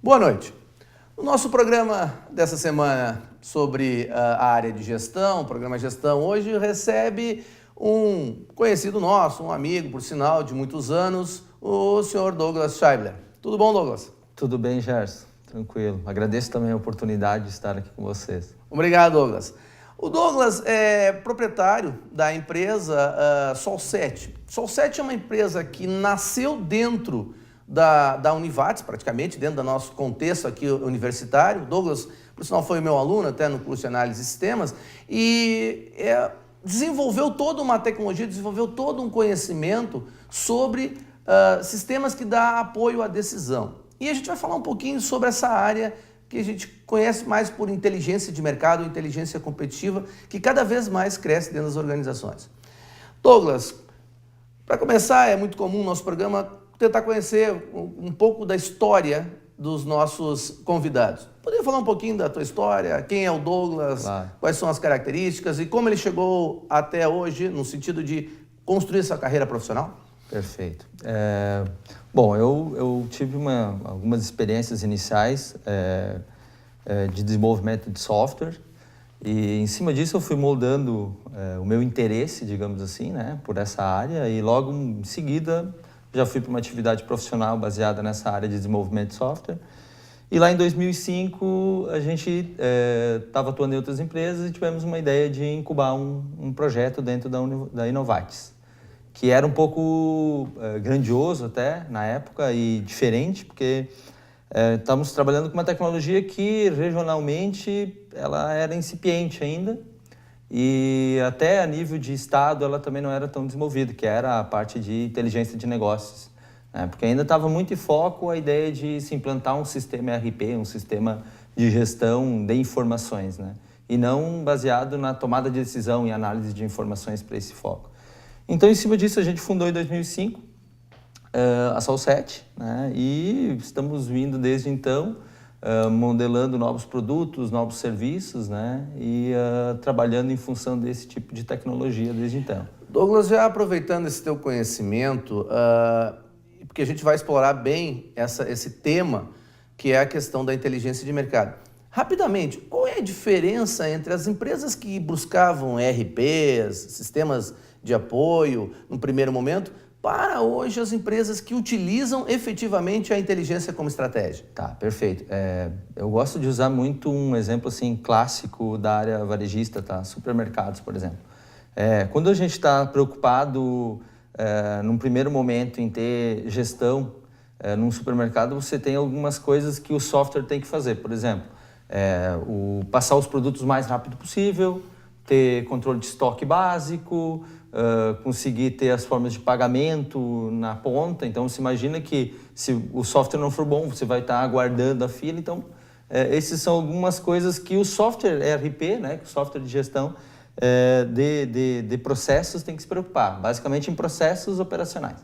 Boa noite. No nosso programa dessa semana sobre a área de gestão, o programa Gestão, hoje recebe um conhecido nosso, um amigo, por sinal, de muitos anos, o senhor Douglas Scheibler. Tudo bom, Douglas? Tudo bem, Gerson. Tranquilo. Agradeço também a oportunidade de estar aqui com vocês. Obrigado, Douglas. O Douglas é proprietário da empresa Sol7. Sol7 é uma empresa que nasceu dentro da Univates, praticamente, dentro do nosso contexto aqui universitário. O Douglas, por sinal, foi meu aluno até no curso de análise de sistemas e desenvolveu toda uma tecnologia, desenvolveu todo um conhecimento sobre sistemas que dá apoio à decisão. E a gente vai falar um pouquinho sobre essa área que a gente conhece mais por inteligência de mercado, inteligência competitiva, que cada vez mais cresce dentro das organizações. Douglas, para começar, é muito comum no nosso programa tentar conhecer um pouco da história dos nossos convidados. Poderia falar um pouquinho da tua história? Quem é o Douglas? Claro. Quais são as características e como ele chegou até hoje no sentido de construir essa carreira profissional? Perfeito. Bom, eu tive algumas experiências iniciais de desenvolvimento de software e em cima disso eu fui moldando o meu interesse, digamos assim, né, por essa área e logo em seguida já fui para uma atividade profissional baseada nessa área de desenvolvimento de software. E lá em 2005 a gente estava atuando em outras empresas e tivemos uma ideia de incubar um projeto dentro da Inovates, que era um pouco grandioso até na época e diferente, porque estávamos trabalhando com uma tecnologia que regionalmente ela era incipiente ainda e até a nível de estado ela também não era tão desenvolvida, que era a parte de inteligência de negócios, né? Porque ainda estava muito em foco a ideia de se implantar um sistema ERP, um sistema de gestão de informações, né? E não baseado na tomada de decisão e análise de informações para esse foco. Então, em cima disso, a gente fundou em 2005 a Sol7, né? E estamos vindo desde então modelando novos produtos, novos serviços, né? E trabalhando em função desse tipo de tecnologia desde então. Douglas, já aproveitando esse teu conhecimento, porque a gente vai explorar bem esse tema, que é a questão da inteligência de mercado. Rapidamente, qual é a diferença entre as empresas que buscavam ERPs, sistemas de apoio, no primeiro momento, para hoje as empresas que utilizam efetivamente a inteligência como estratégia? Tá, perfeito. Eu gosto de usar muito um exemplo assim, clássico da área varejista, tá? Supermercados, por exemplo. Quando a gente está preocupado, num primeiro momento, em ter gestão num supermercado, você tem algumas coisas que o software tem que fazer. Por exemplo, passar os produtos o mais rápido possível, ter controle de estoque básico, conseguir ter as formas de pagamento na ponta. Então, você imagina que se o software não for bom, você vai estar aguardando a fila. Então, essas são algumas coisas que o software ERP, né, que o software de gestão de processos tem que se preocupar, basicamente em processos operacionais.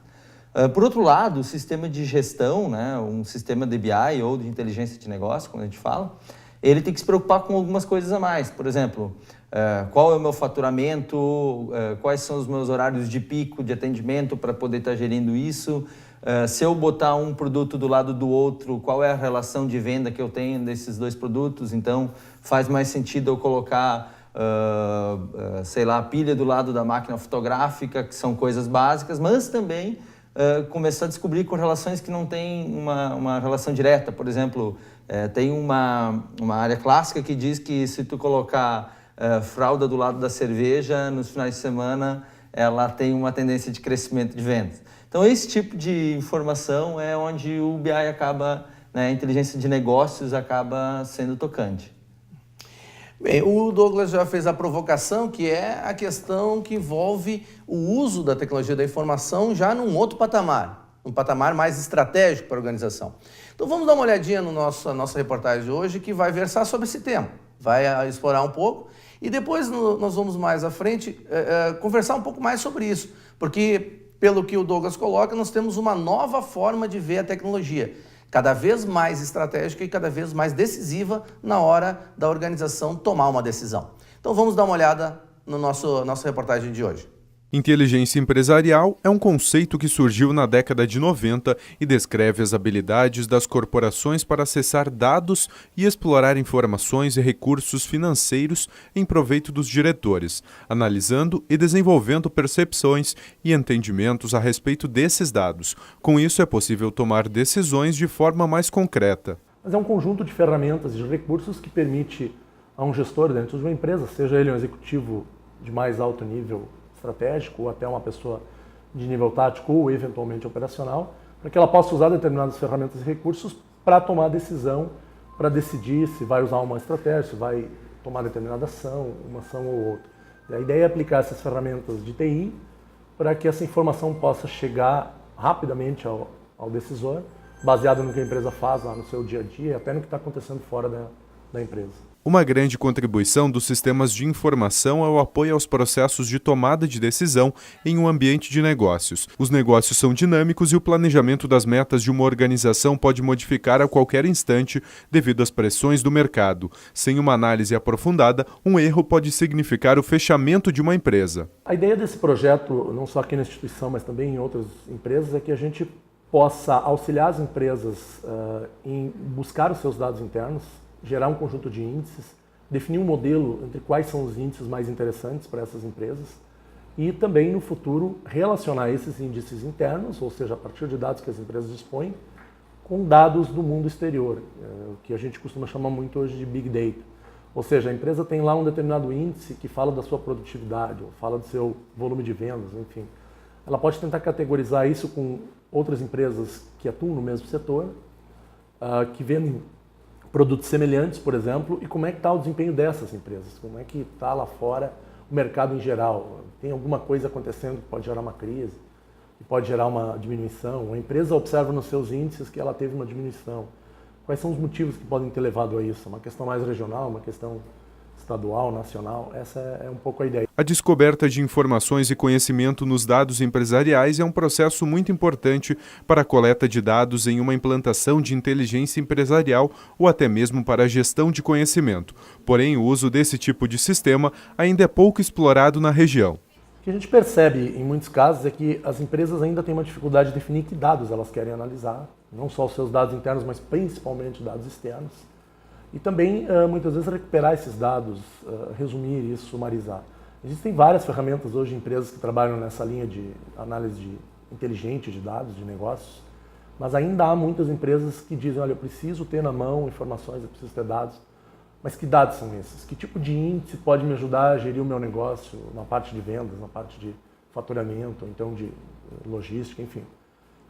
Por outro lado, o sistema de gestão, né, um sistema de BI ou de inteligência de negócio, como a gente fala, ele tem que se preocupar com algumas coisas a mais. Por exemplo, qual é o meu faturamento, quais são os meus horários de pico de atendimento para poder estar gerindo isso, se eu botar um produto do lado do outro, qual é a relação de venda que eu tenho desses dois produtos. Então, faz mais sentido eu colocar, sei lá, a pilha do lado da máquina fotográfica, que são coisas básicas, mas também começar a descobrir correlações que não têm uma relação direta. Por exemplo, tem uma área clássica que diz que se tu colocar fralda do lado da cerveja, nos finais de semana, ela tem uma tendência de crescimento de vendas. Então, esse tipo de informação é onde o BI acaba, né, a inteligência de negócios acaba sendo tocante. Bem, o Douglas já fez a provocação, que é a questão que envolve o uso da tecnologia da informação já num outro patamar, um patamar mais estratégico para a organização. Então vamos dar uma olhadinha na nossa reportagem de hoje, que vai versar sobre esse tema, vai explorar um pouco e depois nós vamos mais à frente conversar um pouco mais sobre isso, porque pelo que o Douglas coloca, nós temos uma nova forma de ver a tecnologia, cada vez mais estratégica e cada vez mais decisiva na hora da organização tomar uma decisão. Então vamos dar uma olhada no nossa reportagem de hoje. Inteligência empresarial é um conceito que surgiu na década de 90 e descreve as habilidades das corporações para acessar dados e explorar informações e recursos financeiros em proveito dos diretores, analisando e desenvolvendo percepções e entendimentos a respeito desses dados. Com isso, é possível tomar decisões de forma mais concreta. Mas é um conjunto de ferramentas e de recursos que permite a um gestor dentro de uma empresa, seja ele um executivo de mais alto nível estratégico ou até uma pessoa de nível tático ou eventualmente operacional, para que ela possa usar determinadas ferramentas e recursos para tomar decisão, para decidir se vai usar uma estratégia, se vai tomar determinada ação, uma ação ou outra. E a ideia é aplicar essas ferramentas de TI para que essa informação possa chegar rapidamente ao decisor, baseado no que a empresa faz lá no seu dia a dia, até no que está acontecendo fora da empresa. Uma grande contribuição dos sistemas de informação é o apoio aos processos de tomada de decisão em um ambiente de negócios. Os negócios são dinâmicos e o planejamento das metas de uma organização pode modificar a qualquer instante devido às pressões do mercado. Sem uma análise aprofundada, um erro pode significar o fechamento de uma empresa. A ideia desse projeto, não só aqui na instituição, mas também em outras empresas, é que a gente possa auxiliar as empresas em buscar os seus dados internos, gerar um conjunto de índices, definir um modelo entre quais são os índices mais interessantes para essas empresas e também, no futuro, relacionar esses índices internos, ou seja, a partir de dados que as empresas dispõem, com dados do mundo exterior, o que a gente costuma chamar muito hoje de Big Data. Ou seja, a empresa tem lá um determinado índice que fala da sua produtividade, ou fala do seu volume de vendas, enfim. Ela pode tentar categorizar isso com outras empresas que atuam no mesmo setor, que vendem produtos semelhantes, por exemplo, e como é que está o desempenho dessas empresas, como é que está lá fora o mercado em geral. Tem alguma coisa acontecendo que pode gerar uma crise, que pode gerar uma diminuição. A empresa observa nos seus índices que ela teve uma diminuição. Quais são os motivos que podem ter levado a isso? Uma questão mais regional, uma questão estadual, nacional? Essa é um pouco a ideia. A descoberta de informações e conhecimento nos dados empresariais é um processo muito importante para a coleta de dados em uma implantação de inteligência empresarial ou até mesmo para a gestão de conhecimento. Porém, o uso desse tipo de sistema ainda é pouco explorado na região. O que a gente percebe em muitos casos é que as empresas ainda têm uma dificuldade de definir que dados elas querem analisar, não só os seus dados internos, mas principalmente dados externos. E também, muitas vezes, recuperar esses dados, resumir isso, sumarizar. Existem várias ferramentas hoje, empresas que trabalham nessa linha de análise inteligente de dados, de negócios, mas ainda há muitas empresas que dizem, olha, eu preciso ter na mão informações, eu preciso ter dados, mas que dados são esses? Que tipo de índice pode me ajudar a gerir o meu negócio na parte de vendas, na parte de faturamento, então de logística, enfim.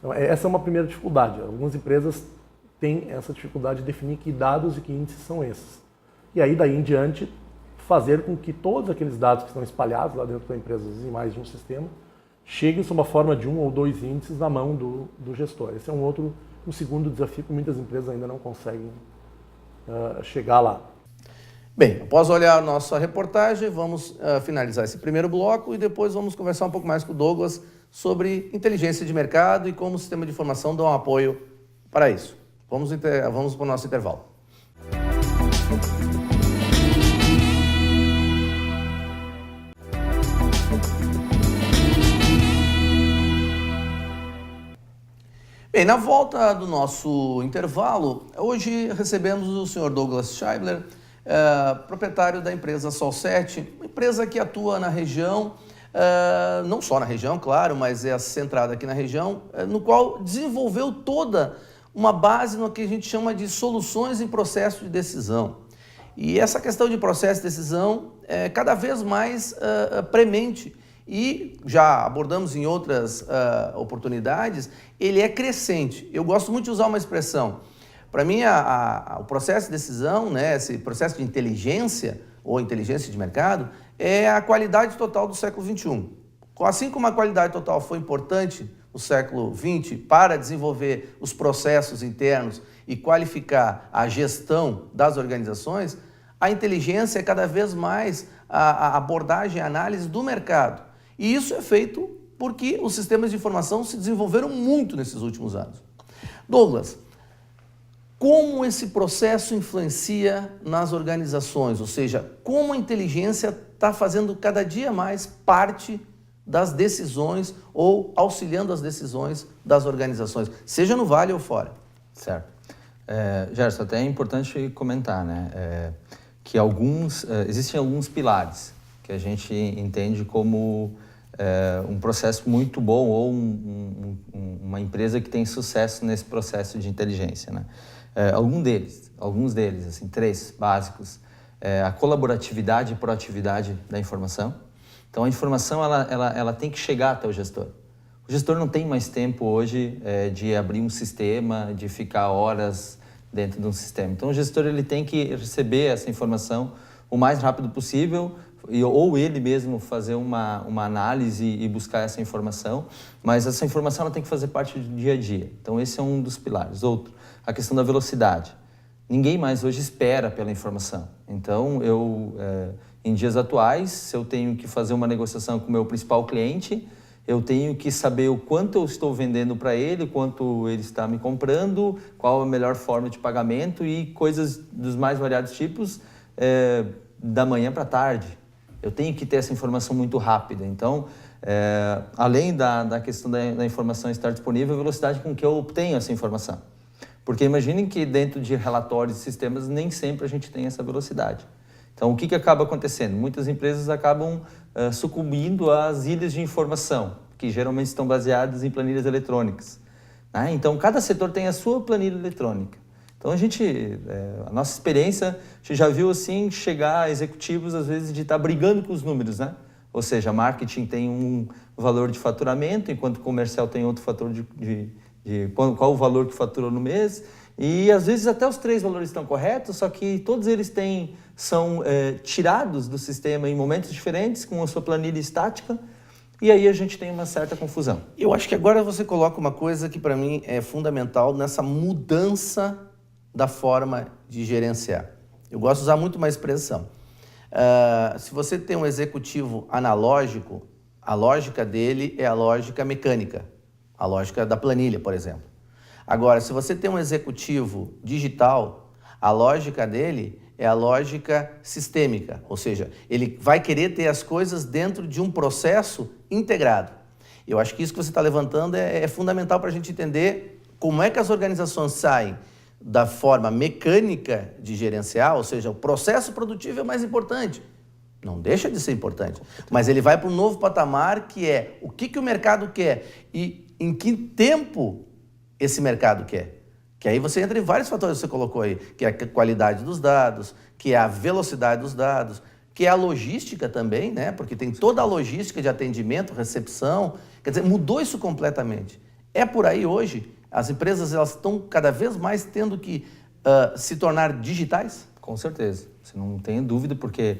Então, essa é uma primeira dificuldade. Algumas empresas têm essa dificuldade de definir que dados e que índices são esses. E aí, daí em diante, fazer com que todos aqueles dados que estão espalhados lá dentro da empresa, em mais de um sistema, cheguem sob a forma de um ou dois índices na mão do gestor. Esse é um segundo desafio que muitas empresas ainda não conseguem chegar lá. Bem, após olhar a nossa reportagem, vamos finalizar esse primeiro bloco e depois vamos conversar um pouco mais com o Douglas sobre inteligência de mercado e como o sistema de informação dá um apoio para isso. Vamos para o nosso intervalo. Bem, na volta do nosso intervalo, hoje recebemos o Sr. Douglas Scheibler, proprietário da empresa Sol7, uma empresa que atua na região, não só na região, claro, mas é centrada aqui na região, no qual desenvolveu toda uma base no que a gente chama de soluções em processo de decisão. E essa questão de processo de decisão é cada vez mais premente e já abordamos em outras oportunidades, ele é crescente. Eu gosto muito de usar uma expressão. Para mim, o processo de decisão, né, esse processo de inteligência ou inteligência de mercado, é a qualidade total do século XXI. Assim como a qualidade total foi importante no século XX para desenvolver os processos internos e qualificar a gestão das organizações, a inteligência é cada vez mais a abordagem, a análise do mercado. E isso é feito porque os sistemas de informação se desenvolveram muito nesses últimos anos. Douglas, como esse processo influencia nas organizações? Ou seja, como a inteligência está fazendo cada dia mais parte das decisões ou auxiliando as decisões das organizações, seja no Vale ou fora. Certo. Gerson, até é importante comentar, né, que existem alguns pilares que a gente entende como um processo muito bom ou uma empresa que tem sucesso nesse processo de inteligência, né? Alguns deles, assim, 3 básicos, a colaboratividade e proatividade da informação. Então, a informação ela tem que chegar até o gestor. O gestor não tem mais tempo hoje de abrir um sistema, de ficar horas dentro de um sistema. Então, o gestor ele tem que receber essa informação o mais rápido possível, ou ele mesmo fazer uma análise e buscar essa informação, mas essa informação ela tem que fazer parte do dia a dia. Então, esse é um dos pilares. Outro, a questão da velocidade. Ninguém mais hoje espera pela informação. Então, em dias atuais, se eu tenho que fazer uma negociação com o meu principal cliente, eu tenho que saber o quanto eu estou vendendo para ele, quanto ele está me comprando, qual a melhor forma de pagamento e coisas dos mais variados tipos da manhã para a tarde. Eu tenho que ter essa informação muito rápida. Então, além da questão da informação estar disponível, a velocidade com que eu obtenho essa informação. Porque imaginem que dentro de relatórios e sistemas nem sempre a gente tem essa velocidade. Então, o que acaba acontecendo? Muitas empresas acabam sucumbindo às ilhas de informação, que geralmente estão baseadas em planilhas eletrônicas, né? Então, cada setor tem a sua planilha eletrônica. Então, a nossa experiência, a gente já viu assim, chegar executivos, às vezes, de estar brigando com os números, né? Ou seja, marketing tem um valor de faturamento, enquanto comercial tem outro fator de qual o valor que faturou no mês. E, às vezes, até os 3 valores estão corretos, só que todos eles são tirados do sistema em momentos diferentes, com a sua planilha estática, e aí a gente tem uma certa confusão. Eu acho que agora você coloca uma coisa que para mim é fundamental nessa mudança da forma de gerenciar. Eu gosto de usar muito uma expressão. Se você tem um executivo analógico, a lógica dele é a lógica mecânica, a lógica da planilha, por exemplo. Agora, se você tem um executivo digital, a lógica dele é a lógica sistêmica, ou seja, ele vai querer ter as coisas dentro de um processo integrado. Eu acho que isso que você está levantando é fundamental para a gente entender como é que as organizações saem da forma mecânica de gerenciar, ou seja, o processo produtivo é o mais importante. Não deixa de ser importante, mas ele vai para um novo patamar que é o que o mercado quer e em que tempo esse mercado quer. Que aí você entra em vários fatores que você colocou aí, que é a qualidade dos dados, que é a velocidade dos dados, que é a logística também, né? Porque tem toda a logística de atendimento, recepção, quer dizer, mudou isso completamente. É por aí hoje, as empresas elas estão cada vez mais tendo que se tornar digitais? Com certeza, você não tem dúvida, porque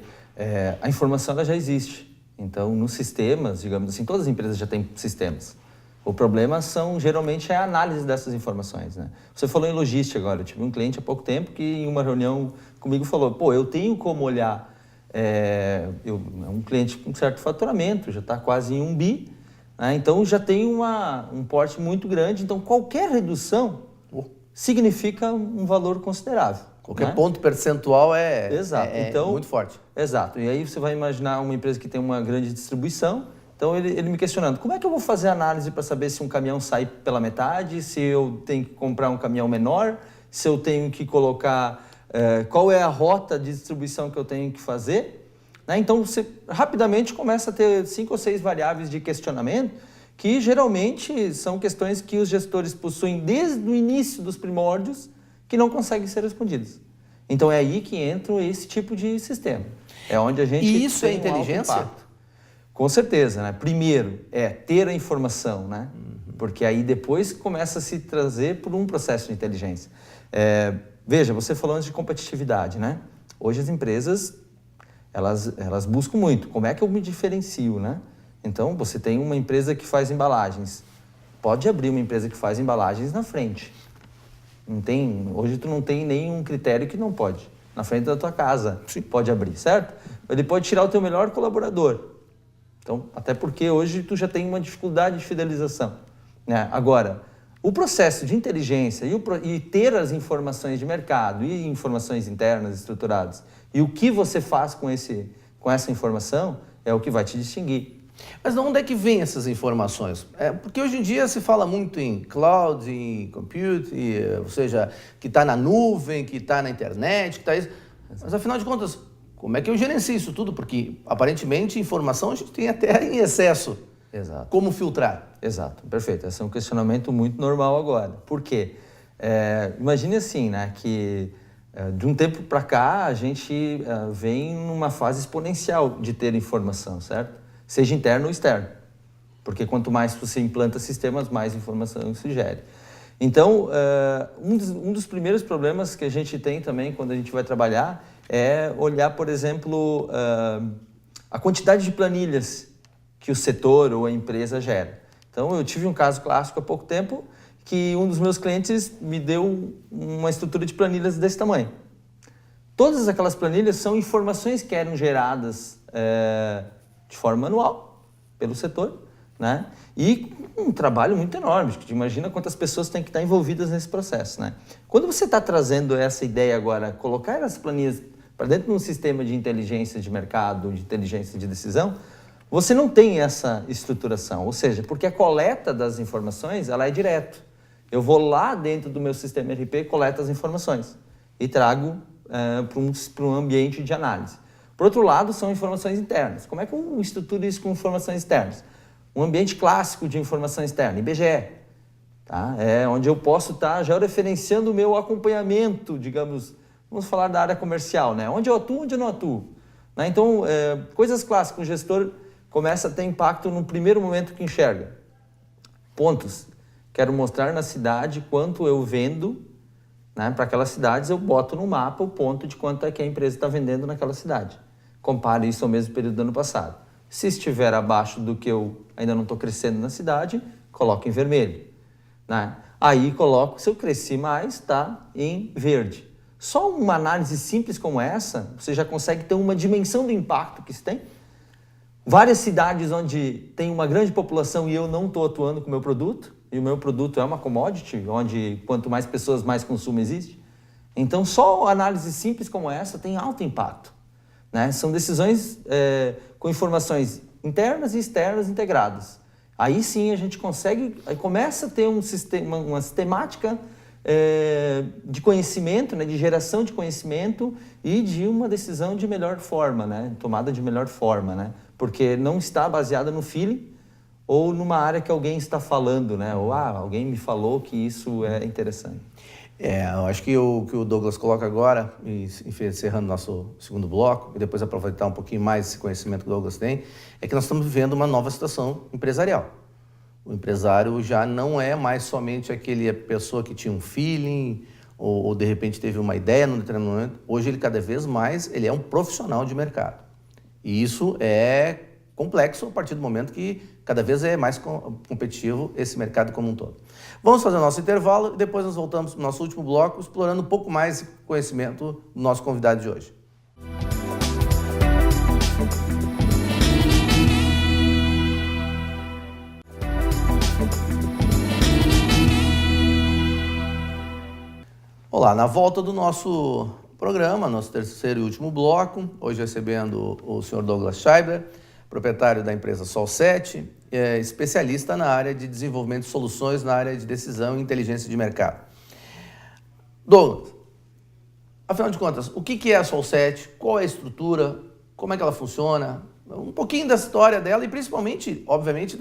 a informação ela já existe. Então, nos sistemas, digamos assim, todas as empresas já têm sistemas. O problema geralmente é a análise dessas informações, né? Você falou em logística agora. Eu tive um cliente há pouco tempo que em uma reunião comigo falou, eu tenho como olhar, um cliente com certo faturamento, já está quase em 1 bi, né? Então já tem um porte muito grande, então qualquer redução significa um valor considerável. Qualquer né? ponto percentual é então, muito forte. Exato. E aí você vai imaginar uma empresa que tem uma grande distribuição. Então, ele me questionando, como é que eu vou fazer análise para saber se um caminhão sai pela metade, se eu tenho que comprar um caminhão menor, se eu tenho que colocar, qual é a rota de distribuição que eu tenho que fazer? Né? Então, você rapidamente começa a ter 5 ou 6 variáveis de questionamento, que geralmente são questões que os gestores possuem desde o início dos primórdios, que não conseguem ser respondidas. Então, é aí que entra esse tipo de sistema. É onde a gente E isso tem é inteligência? Um alto impacto. Com certeza, né? Primeiro é ter a informação, né? Porque aí depois começa a se trazer por um processo de inteligência. Veja, você falou antes de competitividade, né? Hoje as empresas, elas buscam muito. Como é que eu me diferencio, né? Então, você tem uma empresa que faz embalagens. Pode abrir uma empresa que faz embalagens na frente. Hoje tu não tem nenhum critério que não pode. Na frente da tua casa. Sim. Pode abrir, certo? Ele pode tirar o teu melhor colaborador. Então, até porque hoje tu já tem uma dificuldade de fidelização, né? Agora, o processo de inteligência e ter as informações de mercado e informações internas estruturadas e o que você faz com essa informação é o que vai te distinguir. Mas de onde é que vem essas informações? Porque hoje em dia se fala muito em cloud, em computing, ou seja, que está na nuvem, que está na internet, que está isso. Mas afinal de contas, como é que eu gerencio isso tudo? Porque aparentemente informação a gente tem até em excesso. Exato. Como filtrar? Exato, perfeito. Esse é um questionamento muito normal agora. Por quê? Imagine assim, né, que de um tempo para cá a gente vem numa fase exponencial de ter informação, certo? Seja interno ou externo. Porque quanto mais você implanta sistemas, mais informação se gera. Então, um dos primeiros problemas que a gente tem também quando a gente vai trabalhar é olhar, por exemplo, a quantidade de planilhas que o setor ou a empresa gera. Então, eu tive um caso clássico há pouco tempo que um dos meus clientes me deu uma estrutura de planilhas desse tamanho. Todas aquelas planilhas são informações que eram geradas de forma manual pelo setor, né? E um trabalho muito enorme, porque imagina quantas pessoas têm que estar envolvidas nesse processo, né? Quando você está trazendo essa ideia agora, colocar essas planilhas para dentro de um sistema de inteligência de mercado, de inteligência de decisão, você não tem essa estruturação, ou seja, porque a coleta das informações ela é direto. Eu vou lá dentro do meu sistema ERP, coleto as informações e trago para um ambiente de análise. Por outro lado, são informações internas. Como é que eu estruturo isso com informações externas? Um ambiente clássico de informação externa, IBGE, tá? É onde eu posso estar georreferenciando o meu acompanhamento, digamos, vamos falar da área comercial, né? Onde eu atuo, onde eu não atuo. Né? Então, coisas clássicas, o gestor começa a ter impacto no primeiro momento que enxerga. Pontos. Quero mostrar na cidade quanto eu vendo, né? Para aquelas cidades eu boto no mapa o ponto de quanto é que a empresa está vendendo naquela cidade. Compare isso ao mesmo período do ano passado. Se estiver abaixo do que eu ainda não estou crescendo na cidade, coloco em vermelho. Né? Aí coloco, se eu cresci mais, está em verde. Só uma análise simples como essa, você já consegue ter uma dimensão do impacto que isso tem. Várias cidades onde tem uma grande população e eu não estou atuando com o meu produto, e o meu produto é uma commodity, onde quanto mais pessoas, mais consumo existe. Então, só análise simples como essa tem alto impacto. Né? São decisões com informações internas e externas integradas. Aí sim a gente consegue, aí começa a ter uma sistemática de conhecimento, né? De geração de conhecimento e de uma decisão de melhor forma, né? Tomada de melhor forma, né? Porque não está baseada no feeling ou numa área que alguém está falando, né? Ou alguém me falou que isso é interessante. Eu acho que o que o Douglas coloca agora, encerrando nosso segundo bloco, e depois aproveitar um pouquinho mais esse conhecimento que o Douglas tem, é que nós estamos vivendo uma nova situação empresarial. O empresário já não é mais somente aquele pessoa que tinha um feeling ou de repente teve uma ideia num determinado momento. Hoje ele cada vez mais ele é um profissional de mercado. E isso é complexo a partir do momento que cada vez é mais competitivo esse mercado como um todo. Vamos fazer o nosso intervalo e depois nós voltamos para o nosso último bloco, explorando um pouco mais esse conhecimento do nosso convidado de hoje. Olá, na volta do nosso programa, nosso terceiro e último bloco, hoje recebendo o Sr. Douglas Scheibler, proprietário da empresa Sol7, especialista na área de desenvolvimento de soluções na área de decisão e inteligência de mercado. Douglas, afinal de contas, o que é a Sol7? Qual é a estrutura? Como é que ela funciona? Um pouquinho da história dela e principalmente, obviamente,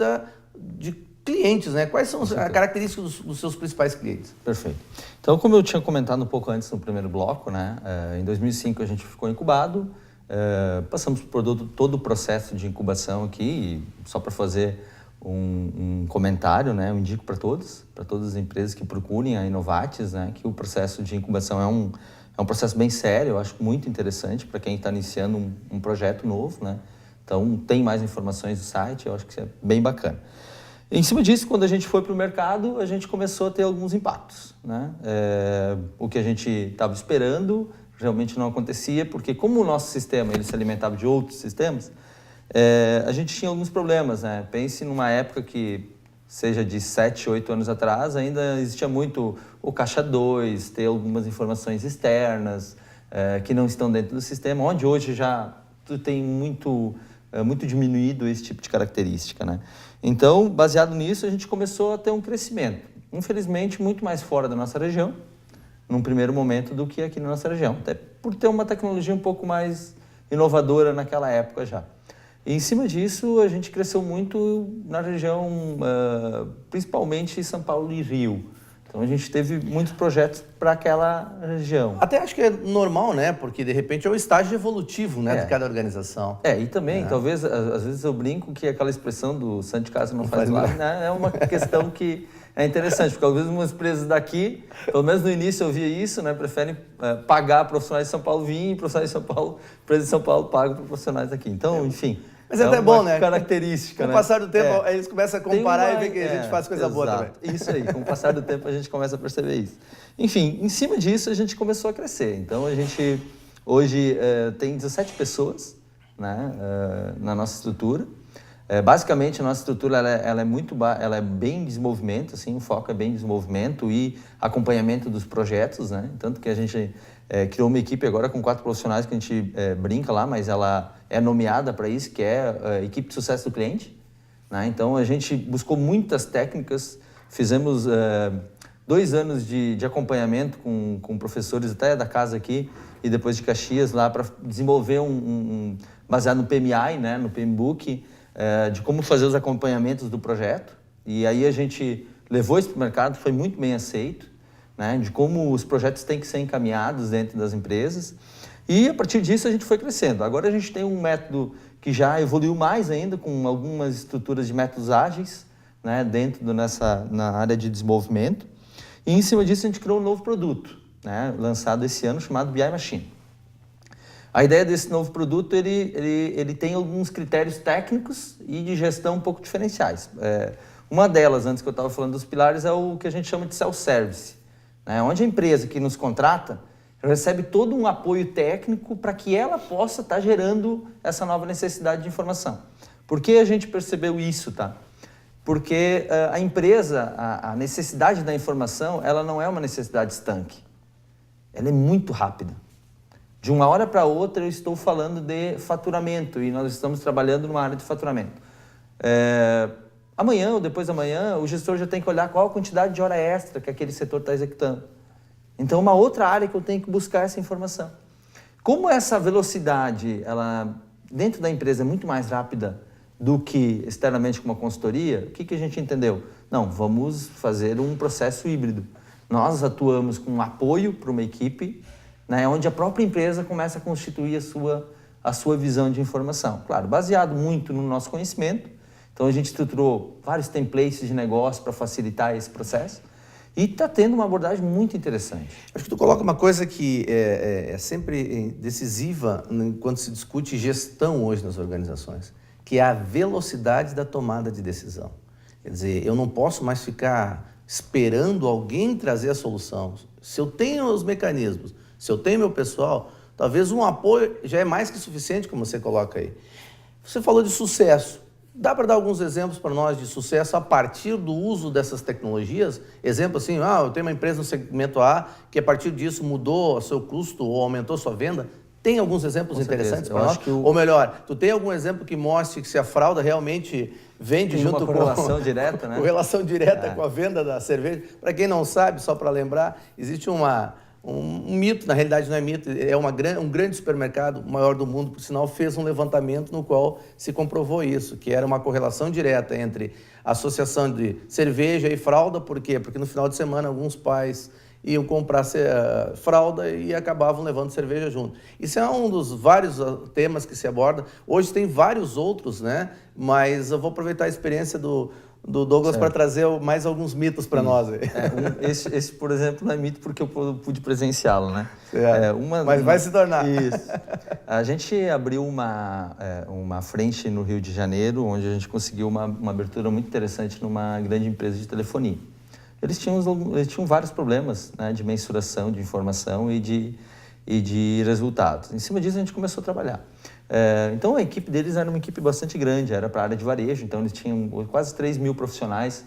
de clientes, né? Quais são as características dos seus principais clientes? Perfeito. Então, como eu tinha comentado um pouco antes no primeiro bloco, né? Em 2005 a gente ficou incubado, passamos por todo o processo de incubação aqui, e só para fazer um comentário, né? Eu indico para todas as empresas que procurem a Inovatis, né? Que o processo de incubação é um processo bem sério, eu acho muito interessante para quem está iniciando um projeto novo, né? Então, tem mais informações no site, eu acho que isso é bem bacana. Em cima disso, quando a gente foi para o mercado, a gente começou a ter alguns impactos, né? O que a gente estava esperando realmente não acontecia, porque como o nosso sistema ele se alimentava de outros sistemas, a gente tinha alguns problemas, né? Pense numa época que, seja de 7, 8 anos atrás, ainda existia muito o caixa 2, ter algumas informações externas que não estão dentro do sistema, onde hoje já tu tem muito muito diminuído esse tipo de característica, né? Então, baseado nisso, a gente começou a ter um crescimento. Infelizmente, muito mais fora da nossa região, num primeiro momento, do que aqui na nossa região. Até por ter uma tecnologia um pouco mais inovadora naquela época já. E em cima disso, a gente cresceu muito na região, principalmente São Paulo e Rio. Então, a gente teve muitos projetos para aquela região. Até acho que é normal, né? Porque, de repente, é o estágio evolutivo, né, de cada organização. E também, talvez, às vezes eu brinco que aquela expressão do santo de casa não faz milagre, né? É uma questão que é interessante, porque às vezes umas empresas daqui, pelo menos no início eu via isso, né? Preferem pagar profissionais de São Paulo vir, profissionais de São Paulo, empresas de São Paulo pagam para profissionais daqui. Então, enfim... Mas é até bom, né? Característica, com o passar do tempo, eles começam a comparar e ver que a gente faz coisa boa também. Isso aí, com o passar do tempo a gente começa a perceber isso. Enfim, em cima disso a gente começou a crescer. Então a gente hoje tem 17 pessoas, né, na nossa estrutura. Basicamente a nossa estrutura ela é bem em desenvolvimento, assim, o foco é bem em desenvolvimento e acompanhamento dos projetos, né? Tanto que a gente criou uma equipe agora com 4 profissionais que a gente brinca lá, mas ela é nomeada para isso, que é a equipe de sucesso do cliente, né? Então a gente buscou muitas técnicas, fizemos 2 anos de acompanhamento com professores até da casa aqui e depois de Caxias lá para desenvolver baseado no PMI, né, no PMBOK, de como fazer os acompanhamentos do projeto. E aí a gente levou isso para o mercado, foi muito bem aceito, né, de como os projetos têm que ser encaminhados dentro das empresas. E a partir disso a gente foi crescendo. Agora a gente tem um método que já evoluiu mais ainda, com algumas estruturas de métodos ágeis, né, na área de desenvolvimento. E em cima disso a gente criou um novo produto, né, lançado esse ano, chamado BI Machine. A ideia desse novo produto, ele tem alguns critérios técnicos e de gestão um pouco diferenciais. Uma delas, antes que eu estava falando dos pilares, é o que a gente chama de self-service, né, onde a empresa que nos contrata recebe todo um apoio técnico para que ela possa estar gerando essa nova necessidade de informação. Por que a gente percebeu isso, tá? Porque a empresa, a necessidade da informação, ela não é uma necessidade estanque. Ela é muito rápida. De uma hora para outra eu estou falando de faturamento e nós estamos trabalhando numa área de faturamento. Amanhã ou depois da manhã o gestor já tem que olhar qual a quantidade de hora extra que aquele setor está executando. Então, uma outra área que eu tenho que buscar essa informação. Como essa velocidade, ela dentro da empresa é muito mais rápida do que externamente com uma consultoria, o que a gente entendeu? Não, vamos fazer um processo híbrido. Nós atuamos com apoio para uma equipe, né, onde a própria empresa começa a constituir a sua visão de informação. Claro, baseado muito no nosso conhecimento. Então, a gente estruturou vários templates de negócio para facilitar esse processo. E está tendo uma abordagem muito interessante. Acho que tu coloca uma coisa que é sempre decisiva quando se discute gestão hoje nas organizações, que é a velocidade da tomada de decisão. Quer dizer, eu não posso mais ficar esperando alguém trazer a solução. Se eu tenho os mecanismos, se eu tenho meu pessoal, talvez um apoio já é mais que suficiente, como você coloca aí. Você falou de sucesso. Dá para dar alguns exemplos para nós de sucesso a partir do uso dessas tecnologias? Exemplo assim, eu tenho uma empresa no segmento A que a partir disso mudou o seu custo ou aumentou sua venda. Tem alguns exemplos interessantes para nós? Ou melhor, tu tem algum exemplo que mostre que se a fralda realmente vende junto com... uma correlação direta, né? Correlação direta com a venda da cerveja. Para quem não sabe, só para lembrar, existe um mito, na realidade não é mito, é um grande supermercado, o maior do mundo, por sinal, fez um levantamento no qual se comprovou isso, que era uma correlação direta entre a associação de cerveja e fralda. Por quê? Porque no final de semana alguns pais iam comprar fralda e acabavam levando cerveja junto. Isso é um dos vários temas que se aborda. Hoje tem vários outros, né? Mas eu vou aproveitar a experiência do Douglas para trazer mais alguns mitos para nós. Esse, por exemplo, não é mito porque eu pude presenciá-lo, né? Mas vai se tornar. Isso. A gente abriu uma frente no Rio de Janeiro, onde a gente conseguiu uma abertura muito interessante numa grande empresa de telefonia. Eles tinham vários problemas, né, de mensuração de informação e de resultados. Em cima disso, a gente começou a trabalhar. Então, a equipe deles era uma equipe bastante grande, era para a área de varejo, então eles tinham quase 3.000 profissionais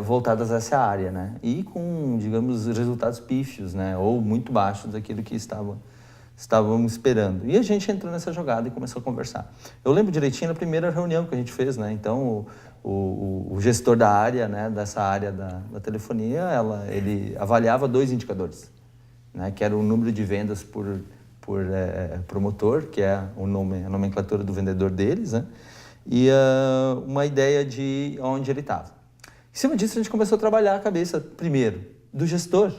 voltados a essa área, né? E com, digamos, resultados pífios, né? Ou muito baixos daquilo que estava estávamos esperando. E a gente entrou nessa jogada e começou a conversar. Eu lembro direitinho da primeira reunião que a gente fez, né? Então, o gestor da área, né, dessa área da telefonia, ele avaliava 2 indicadores, né, que era o número de vendas por promotor, que é a nomenclatura do vendedor deles, né, e uma ideia de onde ele estava. Em cima disso, a gente começou a trabalhar a cabeça, primeiro, do gestor,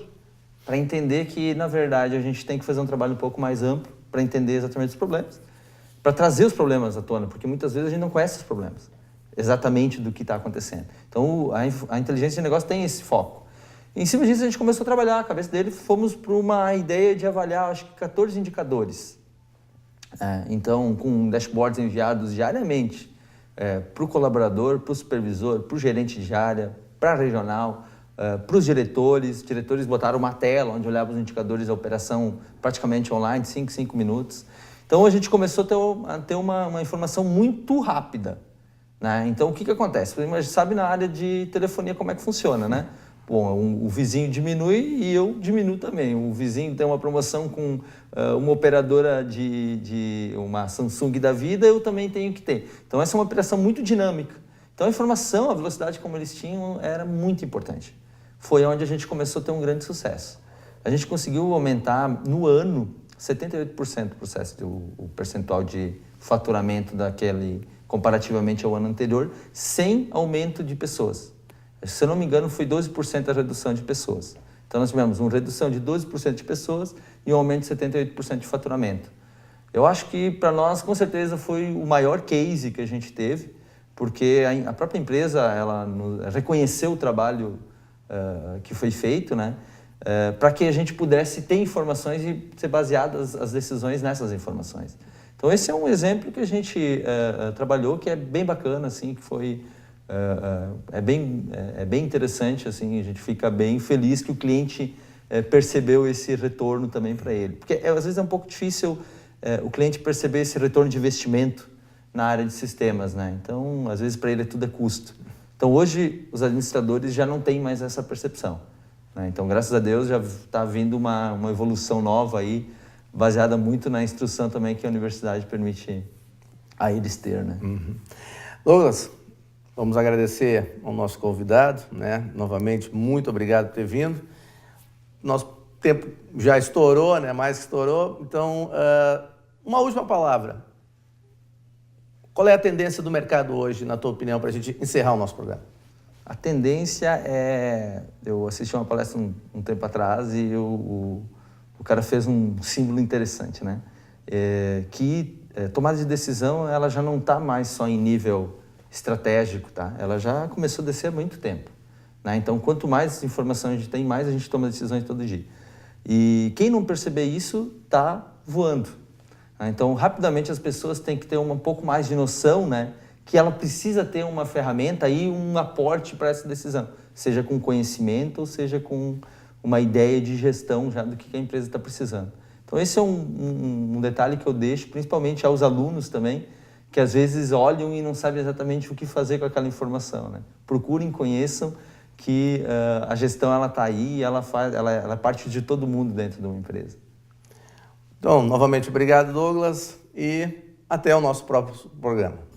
para entender que, na verdade, a gente tem que fazer um trabalho um pouco mais amplo para entender exatamente os problemas, para trazer os problemas à tona, porque muitas vezes a gente não conhece os problemas exatamente do que está acontecendo. Então, a inteligência de negócio tem esse foco. Em cima disso, a gente começou a trabalhar a cabeça dele, fomos para uma ideia de avaliar, acho que 14 indicadores. Então, com dashboards enviados diariamente para o colaborador, para o supervisor, para o gerente de área, para a regional, para os diretores. Os diretores botaram uma tela onde olhavam os indicadores da operação praticamente online, 5 minutos. Então, a gente começou a ter uma informação muito rápida, né? Então, o que acontece? Você sabe na área de telefonia como é que funciona, né? Bom, o vizinho diminui e eu diminuo também. O vizinho tem uma promoção com uma operadora de uma Samsung da vida, eu também tenho que ter. Então, essa é uma operação muito dinâmica. Então, a informação, a velocidade como eles tinham, era muito importante. Foi onde a gente começou a ter um grande sucesso. A gente conseguiu aumentar, no ano, 78% o percentual de faturamento comparativamente ao ano anterior, sem aumento de pessoas. Se eu não me engano, foi 12% a redução de pessoas. Então, nós tivemos uma redução de 12% de pessoas e um aumento de 78% de faturamento. Eu acho que, para nós, com certeza, foi o maior case que a gente teve, porque a própria empresa ela reconheceu o trabalho que foi feito, né, para que a gente pudesse ter informações e ser baseadas as decisões nessas informações. Então, esse é um exemplo que a gente trabalhou, que é bem bacana, assim, que foi... É bem interessante, assim, a gente fica bem feliz que o cliente percebeu esse retorno também para ele. Porque às vezes é um pouco difícil o cliente perceber esse retorno de investimento na área de sistemas, né? Então, às vezes para ele tudo é custo. Então, hoje os administradores já não têm mais essa percepção, né? Então, graças a Deus, já está vindo uma evolução nova aí, baseada muito na instrução também que a universidade permite a eles ter, né? Uhum. Douglas, vamos agradecer ao nosso convidado, né? Novamente, muito obrigado por ter vindo. Nosso tempo já estourou, né? Mais que estourou. Então, uma última palavra. Qual é a tendência do mercado hoje, na tua opinião, para a gente encerrar o nosso programa? A tendência é... Eu assisti uma palestra um tempo atrás e o cara fez um símbolo interessante, né? Tomada de decisão, ela já não está mais só em nível estratégico, tá? Ela já começou a descer há muito tempo, né? Então, quanto mais informação a gente tem, mais a gente toma decisões todo dia. E quem não perceber isso, está voando. Então, rapidamente, as pessoas têm que ter um pouco mais de noção, né? Que ela precisa ter uma ferramenta e um aporte para essa decisão, seja com conhecimento ou seja com uma ideia de gestão já do que a empresa está precisando. Então, esse é um detalhe que eu deixo, principalmente aos alunos também, que às vezes olham e não sabem exatamente o que fazer com aquela informação, né? Procurem, conheçam que a gestão ela está aí, ela é parte de todo mundo dentro de uma empresa. Então, novamente, obrigado, Douglas, e até o nosso próximo programa.